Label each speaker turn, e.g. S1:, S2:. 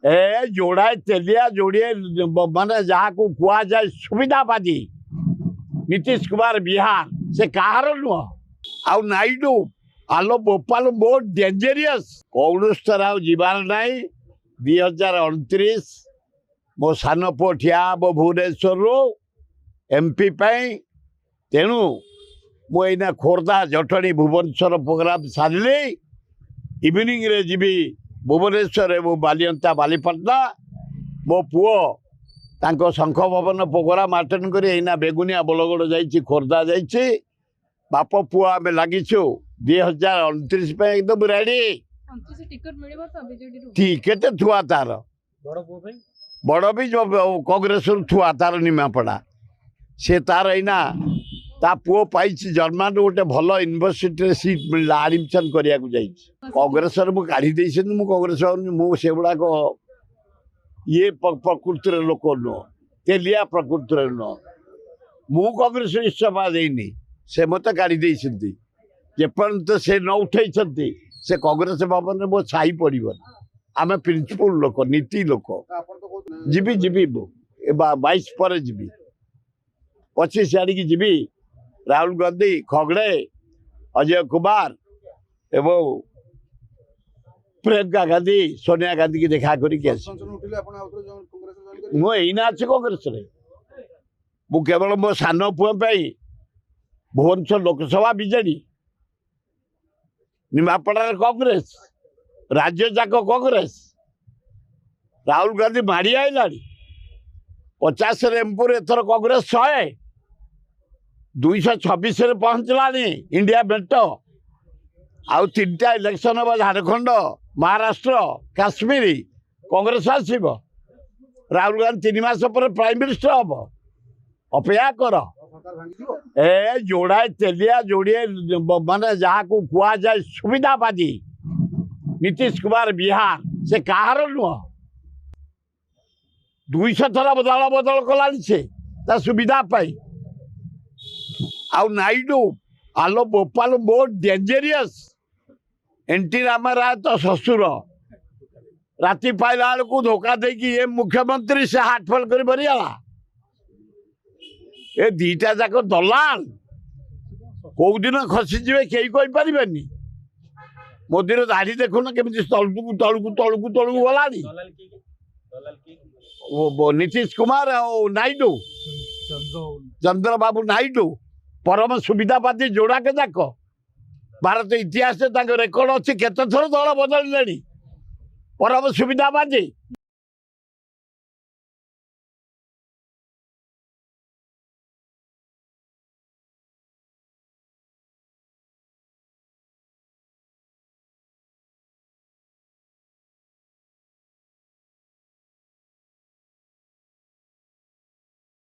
S1: ए जोड़ाए तेलिया जोड़िए माने जहाँ को कुआ जाए सुविधावादी नीतीश कुमार बिहार से कहार नुह आउ नाइडू आलो भोपाल बहुत डेंजरियस कौन तरह जीवार नाई 2029 मो सान पु ठिया हम भुवनेश्वर एमपी तेणु मुझे खोर्धा जटणी भुवनेश्वर प्रोग्राम सारे इवनिंग रे जीवी भुवनेश्वर एवं बालियंता बालीपाटना मो पुओ तांको शंख भवन प्रोग्राम आटेड कर बेगुनिया बलगड़ जा खोर्धा जा बाप पुओ आम लगिछु 2029 एकदम रेडी टिकेट थुआ तार बड़ भी जो कांग्रेस थुआ तार निमापड़ा से तार एना ता पुओ पाई जर्मान गोटे भल यूनिवर्सिटी सीट मिलला आडमिशन करिया कांग्रेस काढ़ी मु कांग्रेस मुझे गुड़ाक ये प्रकृति लोक नुह तेलिया प्रकृति नुह मु कांग्रेस इस्तीफा देनी से मत काढ़ी जेपर्यंत से न उठे से कांग्रेस भवन में मो छाई पड़न आम प्रिंसिपल लोक नीति लोक जीवी जीवी 22 पर जीवी 25 आड़िकी जीवी राहुल गांधी खगड़े अजय कुमार एवं प्रियंका गांधी सोनिया गांधी की देखा करना अच्छे कांग्रेस मु केवल मो सान पुओ भुवनेश्वर लोकसभा बीजेडी निमापड़ा कांग्रेस राज्य जाक कांग्रेस राहुल गांधी माड़ी आईला 50 एमपुर एथर कांग्रेस 100 226 पहुँचला इंडिया मेट आउ 3टा इलेक्शन हम झारखंड महाराष्ट्र काश्मीर कांग्रेस आसब राहुल गांधी 3 मास पर प्राइम मिनिस्टर हम अपेक्षा कर ए जोड़ाए तेलिया जोड़िए माने जहाँ को कुआ जाए सुविधावादी नीतीश कुमार बिहार से कहार नुह 200 थर बदल बदल कला से सुविधा पाई आउ नाइडू आलो भोपाल बहुत डेंजरियस एनटी रामा राय तो ससुर राति पाइला को धोखा दे कि ये मुख्यमंत्री से हाटफल कर मरीगला ए दीटा जाक दलाल कौ दिन खसीजे कई पारे मोदी दाढ़ी देखुन केमी तलकू तलकू तलकू तलकू गला नीतीश कुमार और नाइडू चंद्रबाबू नाइडू परम सुविधावादी जोड़ा के जाक भारत इतिहास रेकर्ड अच्छी केत थर दल बदल परम सुविधावादी।